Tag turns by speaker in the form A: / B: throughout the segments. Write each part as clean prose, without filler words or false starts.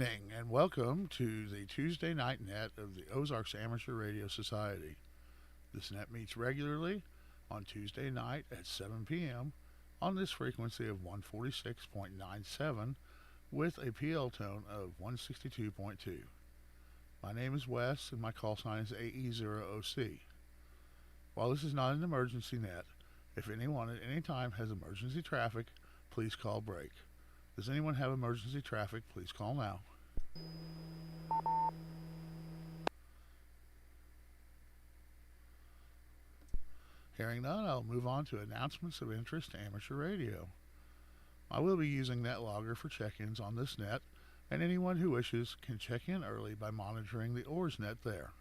A: evening, and welcome to the Tuesday night net of the Ozarks Amateur Radio Society. This net meets regularly on Tuesday night at 7 p.m. on this frequency of 146.97 with a PL tone of 162.2. My name is Wes, and my call sign is AE0OC. While this is not an emergency net, if anyone at any time has emergency traffic, please call break. Does anyone have emergency traffic? Please call now. Hearing none, I'll move on to announcements of interest to amateur radio. I will be using NetLogger for check-ins on this net, and anyone who wishes can check in early by monitoring the OARS net there.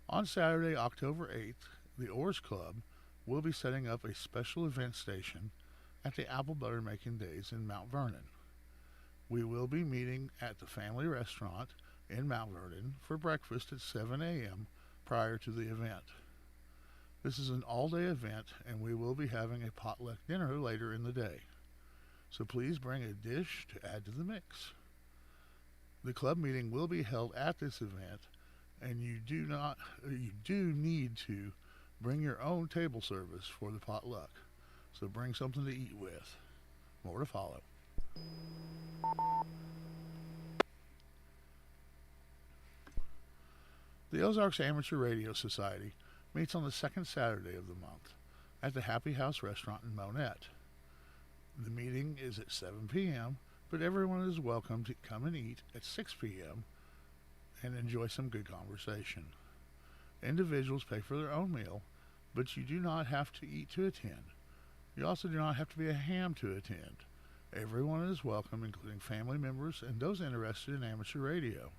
A: On Saturday, October 8th, the OARS Club will be setting up a special event station at the Apple Butter Making Days in Mount Vernon. We will be meeting at the Family Restaurant in Mount Vernon for breakfast at 7 a.m. prior to the event. This is an all-day event, and we will be having a potluck dinner later in the day. So please bring a dish to add to the mix. The club meeting will be held at this event, and you do need to bring your own table service for the potluck. So bring something to eat with. More to follow. The Ozarks Amateur Radio Society meets on the second Saturday of the month at the Happy House Restaurant in Monette. The meeting is at 7 p.m., but everyone is welcome to come and eat at 6 p.m. and enjoy some good conversation. Individuals pay for their own meal, but you do not have to eat to attend. You also do not have to be a ham to attend. Everyone is welcome, including family members and those interested in amateur radio.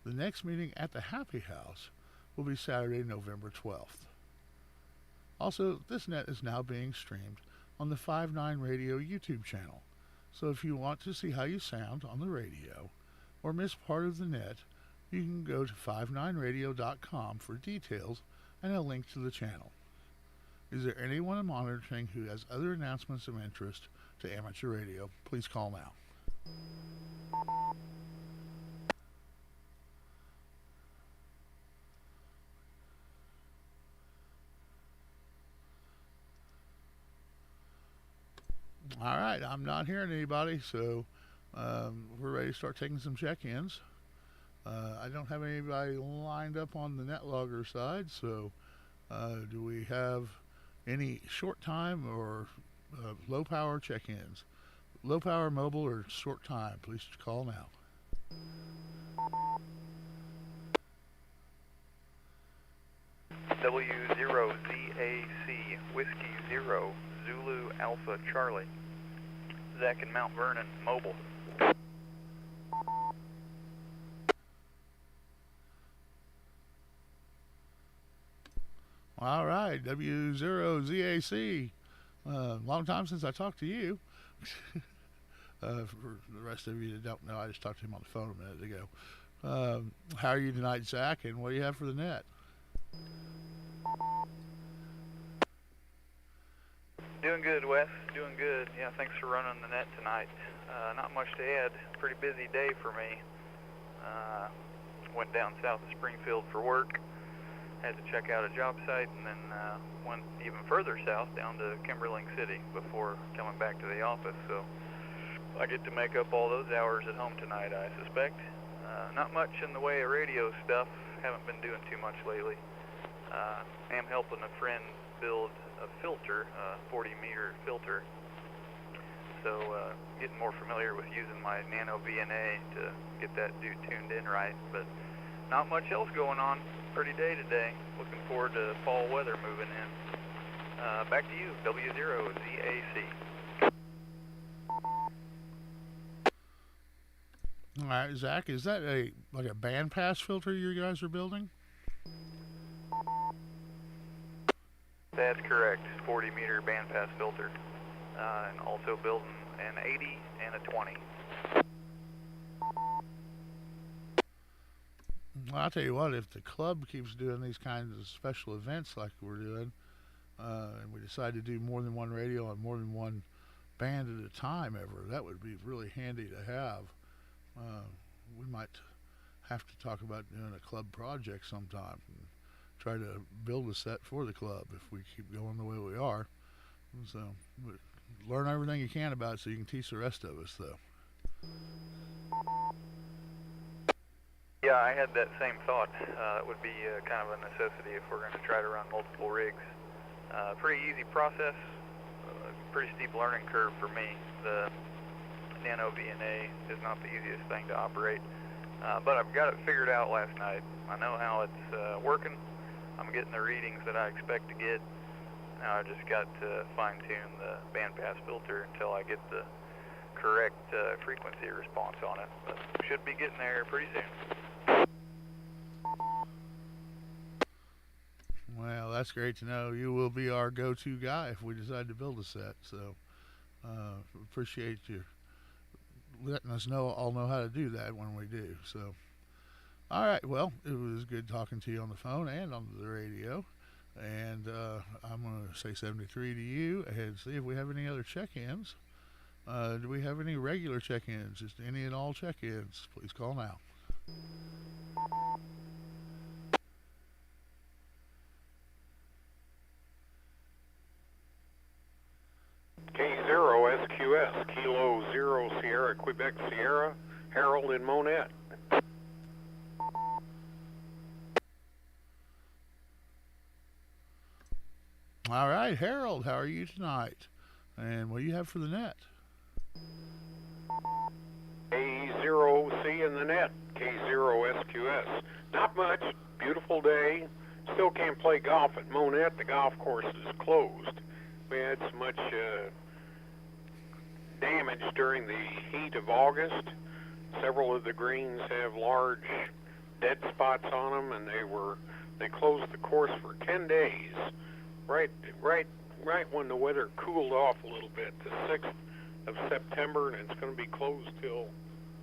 A: The next meeting at the Happy House will be Saturday, November 12th. Also, this net is now being streamed on the 59 Radio YouTube channel. So if you want to see how you sound on the radio or miss part of the net, you can go to 59radio.com for details and a link to the channel. Is there anyone monitoring who has other announcements of interest to amateur radio? Please call now. All right, I'm not hearing anybody, so we're ready to start taking some check-ins. I don't have anybody lined up on the NetLogger side, so do we have any short time or low power check-ins? Low power, mobile, or short time? Please call now.
B: W0ZAC Whiskey 0 Zulu Alpha Charlie. Zach in Mount Vernon, mobile.
A: All right, W0ZAC. Long time since I talked to you. For the rest of you that don't know, I just talked to him on the phone a minute ago. How are you tonight, Zach, and what do you have for the net?
B: Doing good, Wes. Doing good. Yeah, thanks for running the net tonight. Not much to add. Pretty busy day for me. Went down south of Springfield for work. Had to check out a job site, and then went even further south down to Kimberling City before coming back to the office. So I get to make up all those hours at home tonight, I suspect. Not much in the way of radio stuff. Haven't been doing too much lately. Am helping a friend build a filter, a 40-meter filter. So getting more familiar with using my nano VNA to get that dude tuned in right. But not much else going on. Pretty day today. Looking forward to fall weather moving in. Back to you, W0ZAC.
A: All right, Zach, is that a bandpass filter you guys are building?
B: That's correct. 40-meter bandpass filter. And also building an 80 and a 20.
A: Well, I'll tell you what, if the club keeps doing these kinds of special events like we're doing, and we decide to do more than one radio on more than one band at a time ever, that would be really handy to have. We might have to talk about doing a club project sometime and try to build a set for the club if we keep going the way we are. So, but learn everything you can about it so you can teach the rest of us, though.
B: Yeah, I had that same thought. It would be kind of a necessity if we're going to try to run multiple rigs. Pretty easy process, pretty steep learning curve for me. The Nano VNA is not the easiest thing to operate, but I've got it figured out last night. I know how it's working. I'm getting the readings that I expect to get. Now I just got to fine-tune the bandpass filter until I get the correct frequency response on it, but should be getting there pretty soon.
A: Well, that's great to know. You will be our go-to guy if we decide to build a set. So, appreciate you letting us all know how to do that when we do. So, all right. Well, it was good talking to you on the phone and on the radio. And I'm going to say 73 to you and see if we have any other check-ins. Do we have any regular check-ins? Just any and all check-ins? Please call now.
C: K0 SQS, Kilo 0 Sierra, Quebec Sierra, Harold in Monette.
A: All right, Harold, how are you tonight? And what do you have for the net?
C: A0C in the net, K0 SQS. Not much, beautiful day. Still can't play golf at Monette. The golf course is closed. We had so much damage during the heat of August. Several of the greens have large dead spots on them, and they closed the course for 10 days. Right when the weather cooled off a little bit, the 6th of September, and it's going to be closed till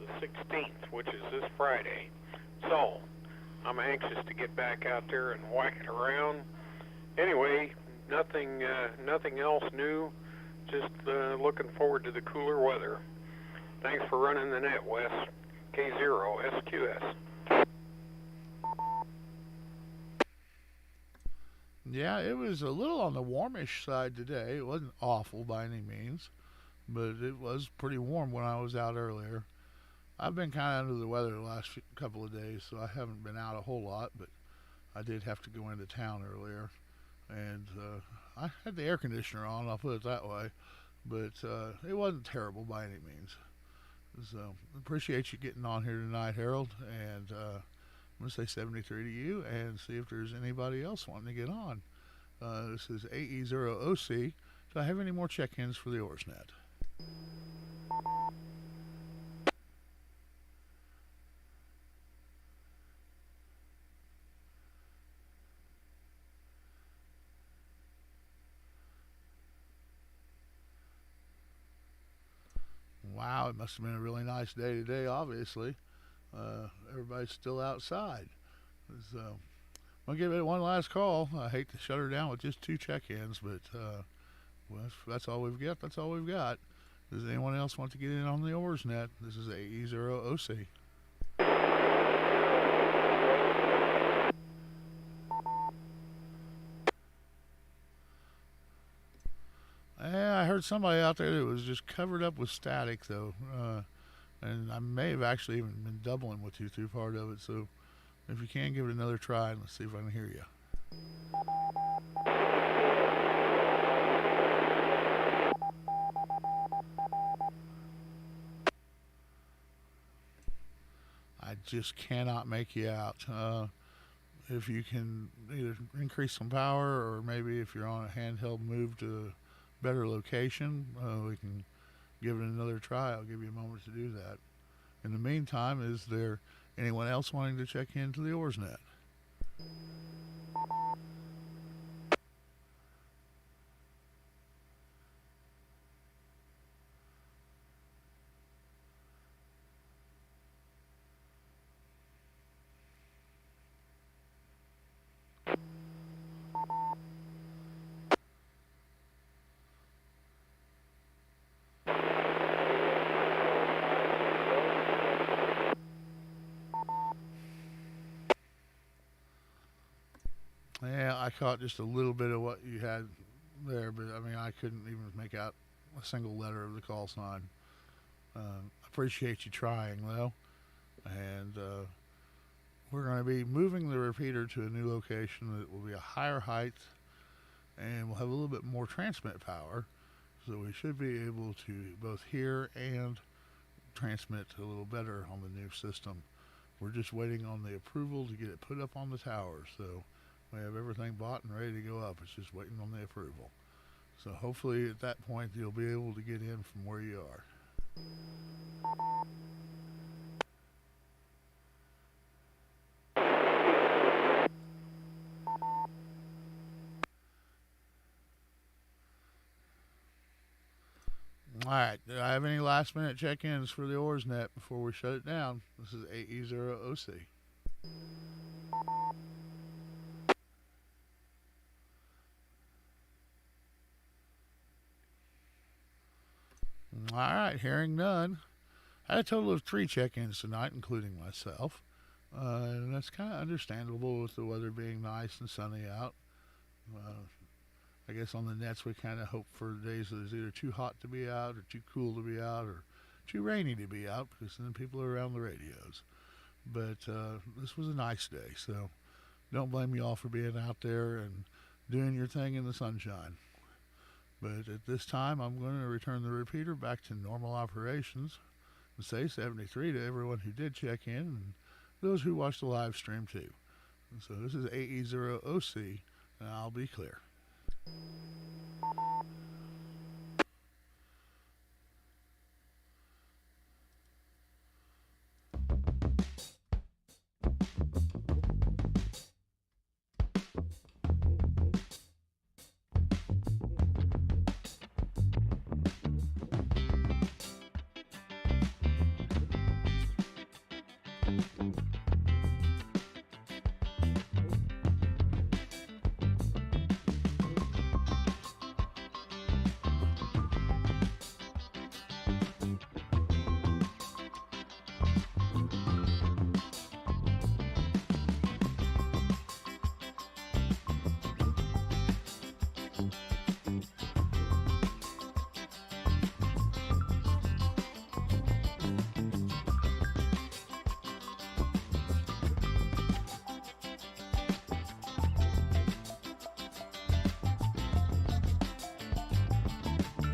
C: the 16th, which is this Friday. So, I'm anxious to get back out there and whack it around. Anyway, nothing else new. Just looking forward to the cooler weather. Thanks for running the net, Wes. K0 SQS.
A: Yeah, it was a little on the warmish side today. It wasn't awful by any means, but it was pretty warm when I was out earlier. I've been kind of under the weather the last couple of days, so I haven't been out a whole lot, but I did have to go into town earlier. And I had the air conditioner on, I'll put it that way, but it wasn't terrible by any means. So appreciate you getting on here tonight, Harold, and I'm going to say 73 to you and see if there's anybody else wanting to get on. This is AE0OC. Do I have any more check-ins for the OARS net? Wow, it must have been a really nice day today, obviously. Everybody's still outside. So, I'll give it one last call. I hate to shut her down with just 2 check-ins, but well, that's all we've got. That's all we've got. Does anyone else want to get in on the OARS net? This is AE0OC. Yeah, I heard somebody out there that was just covered up with static, though. And I may have actually even been doubling with you through part of it. So if you can, give it another try, and let's see if I can hear you. I just cannot make you out. If you can either increase some power, or maybe if you're on a handheld, move to a better location, we can give it another try. I'll give you a moment to do that. In the meantime, is there anyone else wanting to check into the OARS net? Yeah, I caught just a little bit of what you had there, but I mean, I couldn't even make out a single letter of the call sign. Appreciate you trying, though. And we're going to be moving the repeater to a new location that will be a higher height and we'll have a little bit more transmit power. So we should be able to both hear and transmit a little better on the new system. We're just waiting on the approval to get it put up on the tower. So we have everything bought and ready to go up. It's just waiting on the approval. So hopefully at that point you'll be able to get in from where you are. All right. Do I have any last minute check ins for the OARS net before we shut it down? This is AE0OC. All right. Hearing none. I had a total of 3 check ins tonight, including myself. And that's kind of understandable with the weather being nice and sunny out. I guess on the nets we kind of hope for days that it's either too hot to be out or too cool to be out or too rainy to be out because then people are around the radios. But this was a nice day, so don't blame you all for being out there and doing your thing in the sunshine. But at this time, I'm going to return the repeater back to normal operations and say 73 to everyone who did check in and those who watched the live stream too. And so this is AE0OC, and I'll be clear.